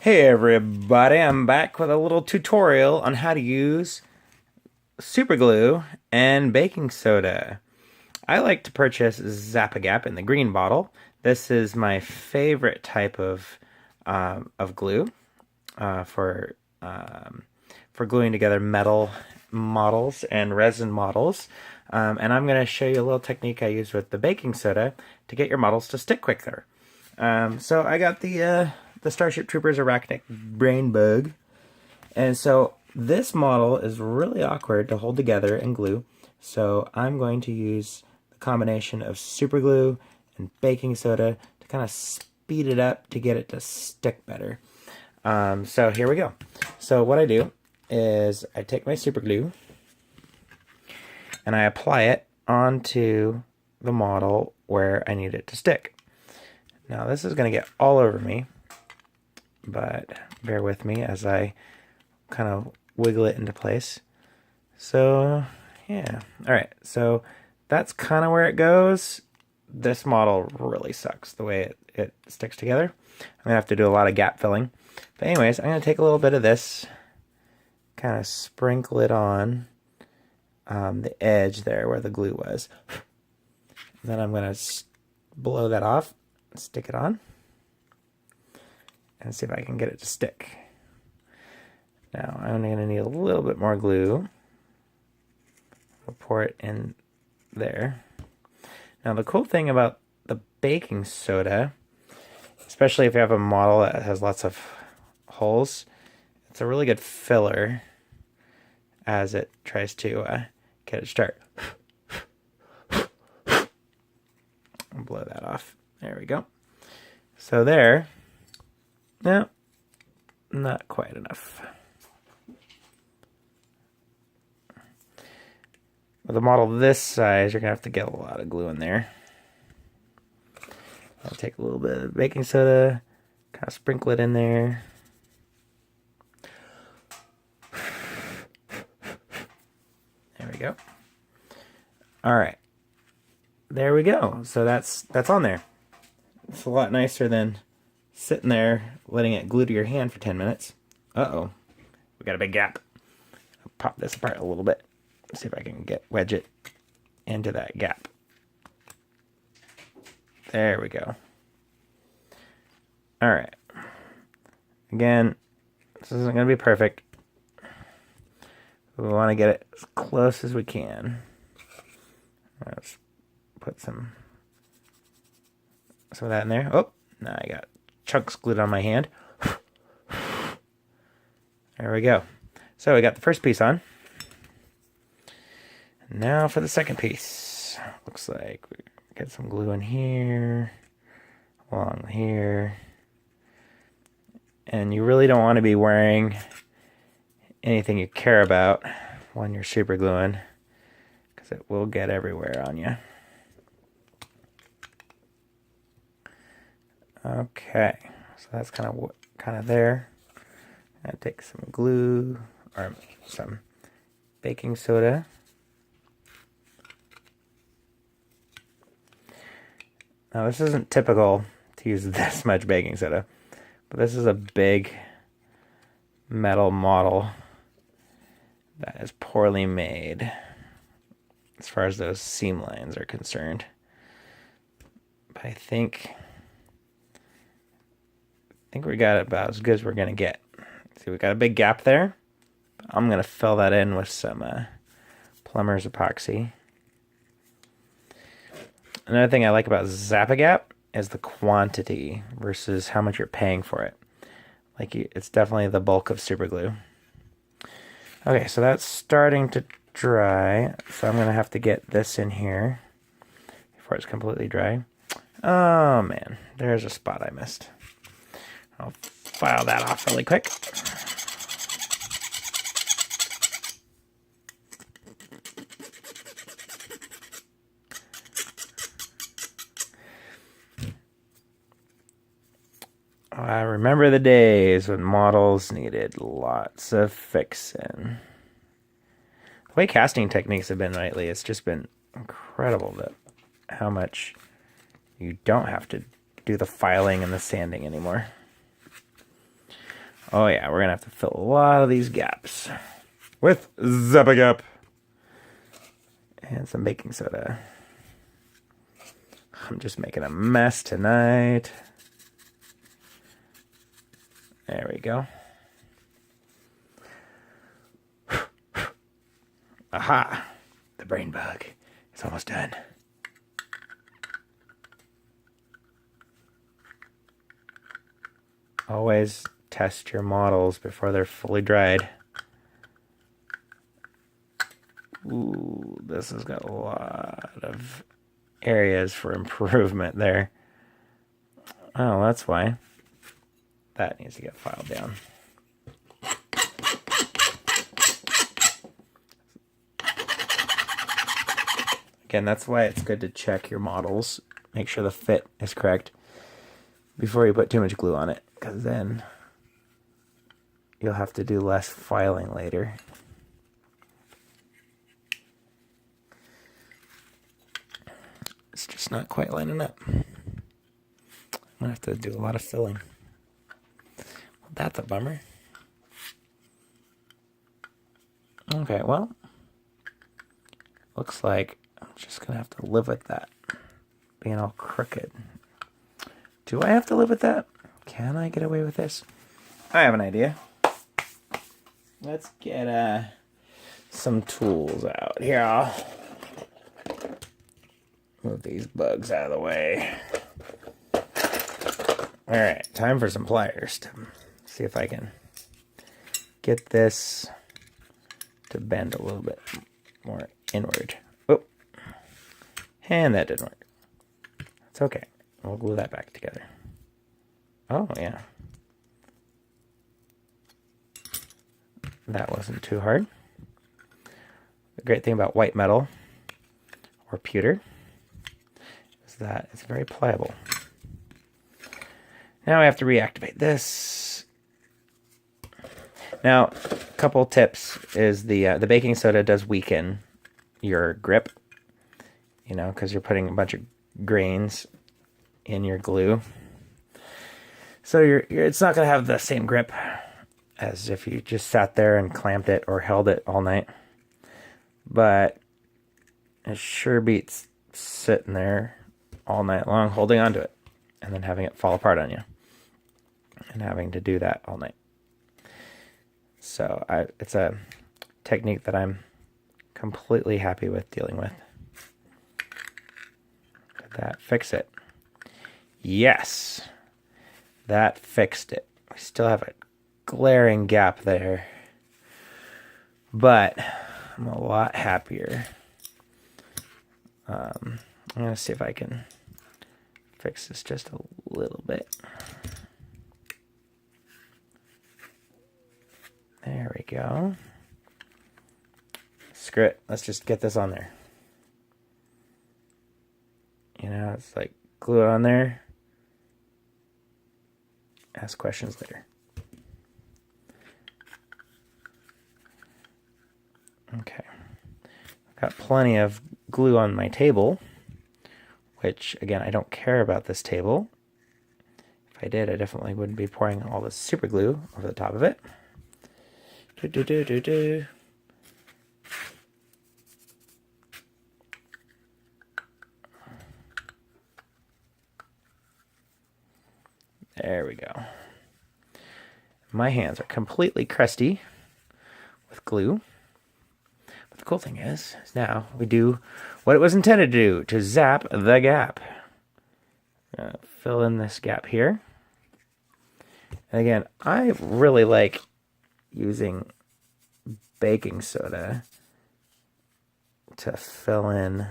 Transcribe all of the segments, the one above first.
Hey everybody, I'm back with a little tutorial on how to use super glue and baking soda. I like to purchase Zap-A-Gap in the green bottle. This is my favorite type of glue for gluing together metal models and resin models. And I'm going to show you a little technique I use with the baking soda to get your models to stick quicker. So I got the Starship Troopers Arachnic Brain Bug, and so this model is really awkward to hold together and glue. So I'm going to use the combination of super glue and baking soda to kind of speed it up to get it to stick better. So here we go. So what I do is I take my super glue and I apply it onto the model where I need it to stick. Now this is going to get all over me, but bear with me as I kind of wiggle it into place. So yeah, all right, so that's kind of where it goes. This model really sucks the way it sticks together. I'm gonna have to do a lot of gap filling. But anyways, I'm gonna take a little bit of this, kind of sprinkle it on the edge there where the glue was. Then I'm gonna blow that off, stick it on, and see if I can get it to stick. Now I'm going to need a little bit more glue. I'll pour it in there. Now the cool thing about the baking soda, especially if you have a model that has lots of holes, it's a really good filler as it tries to get it start. I'll blow that off. There we go. So there. No, not quite enough. With a model this size, you're going to have to get a lot of glue in there. I'll take a little bit of baking soda, kind of sprinkle it in there. There we go. All right. There we go. So that's on there. It's a lot nicer than sitting there letting it glue to your hand for 10 minutes. Uh-oh. We got a big gap. I'll pop this apart a little bit. See if I can wedge it into that gap. There we go. All right. Again, this isn't going to be perfect. We want to get it as close as we can. Let's put some of that in there. Oh, now I got chunks glued on my hand. There we go. So we got the first piece on. Now for the second piece. Looks like we get some glue in here, along here. And you really don't want to be wearing anything you care about when you're super gluing, because it will get everywhere on you. Okay, so that's kind of there. I'm gonna take some glue or some baking soda. Now this isn't typical to use this much baking soda, but this is a big metal model that is poorly made as far as those seam lines are concerned. But I think we got it about as good as we're gonna get. See, we got a big gap there. I'm gonna fill that in with some plumber's epoxy. Another thing I like about Zap-A-Gap is the quantity versus how much you're paying for it. It's definitely the bulk of super glue. Okay, so that's starting to dry. So I'm going to have to get this in here before it's completely dry. Oh man, there's a spot I missed. I'll file that off really quick. I remember the days when models needed lots of fixing. The way casting techniques have been lately, it's just been incredible how much you don't have to do the filing and the sanding anymore. Oh yeah, we're gonna have to fill a lot of these gaps with Zap-A-Gap and some baking soda. I'm just making a mess tonight. There we go. Aha! The brain bug is almost done. Always test your models before they're fully dried. Ooh, this has got a lot of areas for improvement there. Oh, that's why. That needs to get filed down. Again, that's why it's good to check your models. Make sure the fit is correct before you put too much glue on it, because then you'll have to do less filing later. It's just not quite lining up. I'm gonna have to do a lot of filling. Well, that's a bummer. Okay, well, looks like I'm just gonna have to live with that being all crooked. Do I have to live with that? Can I get away with this? I have an idea. Let's get some tools out here. I'll move these bugs out of the way. Alright, time for some pliers to see if I can get this to bend a little bit more inward. Oh, and that didn't work. It's okay. We'll glue that back together. Oh, yeah. That wasn't too hard. The great thing about white metal or pewter is that it's very pliable. Now I have to reactivate this. Now, a couple tips is the baking soda does weaken your grip, you know, because you're putting a bunch of grains in your glue. So it's not going to have the same grip as if you just sat there and clamped it or held it all night. But it sure beats sitting there all night long holding onto it and then having it fall apart on you and having to do that all night. So it's a technique that I'm completely happy with dealing with. Did that fix it? Yes, that fixed it. We still have a glaring gap there, but I'm a lot happier. I'm going to see if I can fix this just a little bit. There we go. Screw it. Let's just get this on there. You know, it's like glue it on there. Ask questions later. Okay. I've got plenty of glue on my table, which, again, I don't care about this table. If I did, I definitely wouldn't be pouring all this super glue over the top of it. There we go. My hands are completely crusty with glue. But the cool thing is now we do what it was intended to do, to zap the gap. Fill in this gap here. And again, I really like using baking soda to fill in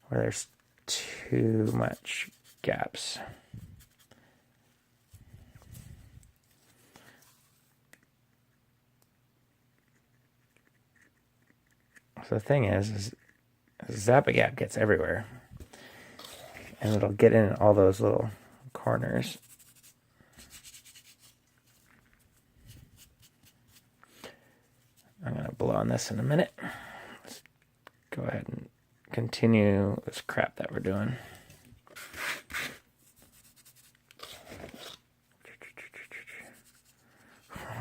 where there's too much gaps. So the thing is Zap-A-Gap gets everywhere. And it'll get in all those little corners. I'm going to blow on this in a minute. Let's go ahead and continue this crap that we're doing.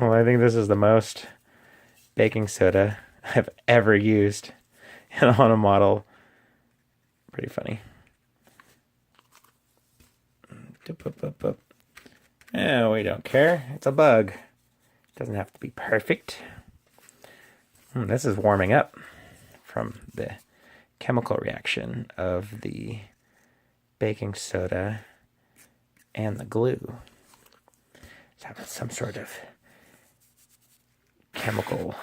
Well, I think this is the most baking soda I've ever used on a model. Pretty funny. Yeah, we don't care. It's a bug. It doesn't have to be perfect. This is warming up from the chemical reaction of the baking soda and the glue. It's having some sort of chemical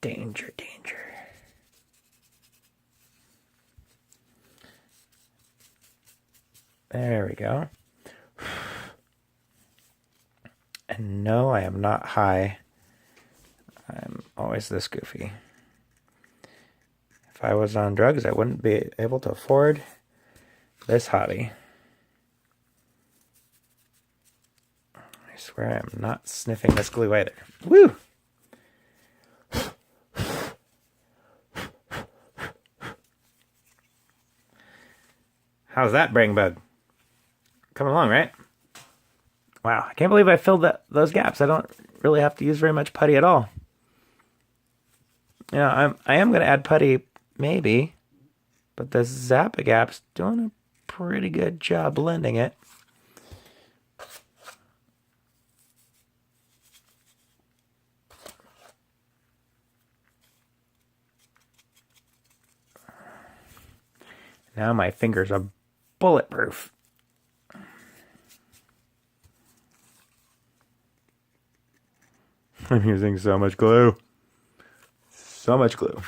danger. There we go. And no, I am not high. I'm always this goofy. If I was on drugs, I wouldn't be able to afford this hobby. I swear I'm not sniffing this glue either. Woo! How's that, brain bug? Coming along, right? Wow, I can't believe I filled those gaps. I don't really have to use very much putty at all. You know, I am going to add putty, maybe, but the Zap-A-Gap's doing a pretty good job blending it. Now my fingers are bulletproof. I'm using so much glue. So much glue.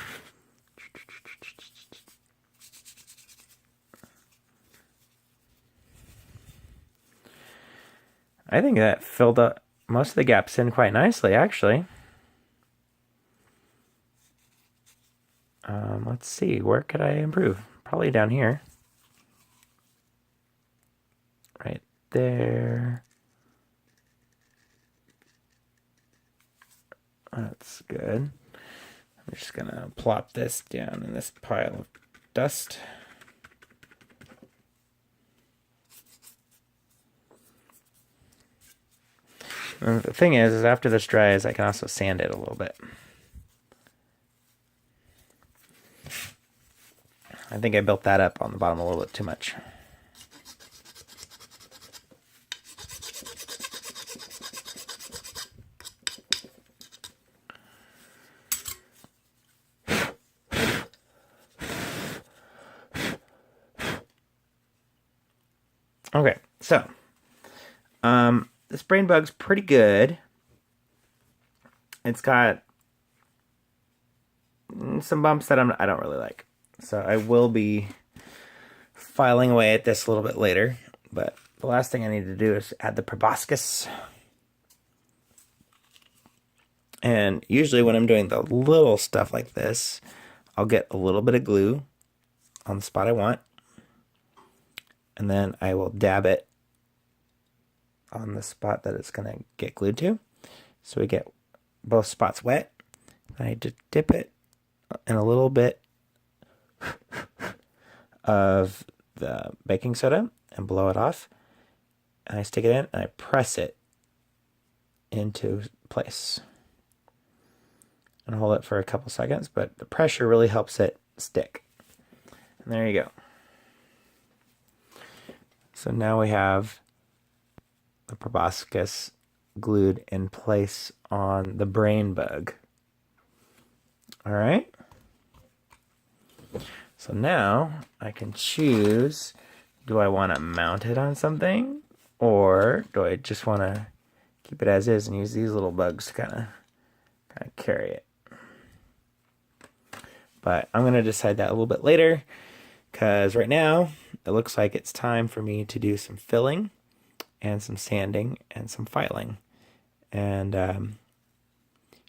I think that filled up most of the gaps in quite nicely, actually. Let's see, where could I improve? Probably down here. Right there. That's good. I'm just gonna plop this down in this pile of dust. And the thing is after this dries, I can also sand it a little bit. I think I built that up on the bottom a little bit too much. Okay, so this brain bug's pretty good. It's got some bumps that I don't really like. So I will be filing away at this a little bit later. But the last thing I need to do is add the proboscis. And usually when I'm doing the little stuff like this, I'll get a little bit of glue on the spot I want. And then I will dab it on the spot that it's going to get glued to. So we get both spots wet. I just dip it in a little bit of the baking soda and blow it off. And I stick it in and I press it into place. And hold it for a couple seconds, but the pressure really helps it stick. And there you go. So now we have the proboscis glued in place on the brain bug. All right. So now I can choose, do I want to mount it on something or do I just want to keep it as is and use these little bugs to kind of carry it? But I'm going to decide that a little bit later because right now it looks like it's time for me to do some filling and some sanding and some filing. And,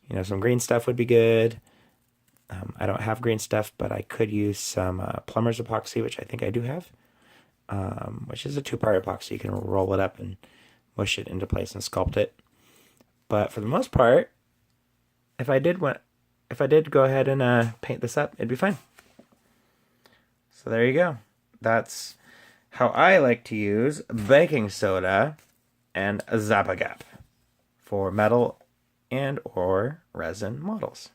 you know, some green stuff would be good. I don't have green stuff, but I could use some plumber's epoxy, which I think I do have, which is a 2-part epoxy. You can roll it up and mush it into place and sculpt it. But for the most part, if I did go ahead and paint this up, it'd be fine. So there you go. That's how I like to use baking soda and Zapagap for metal and or resin models.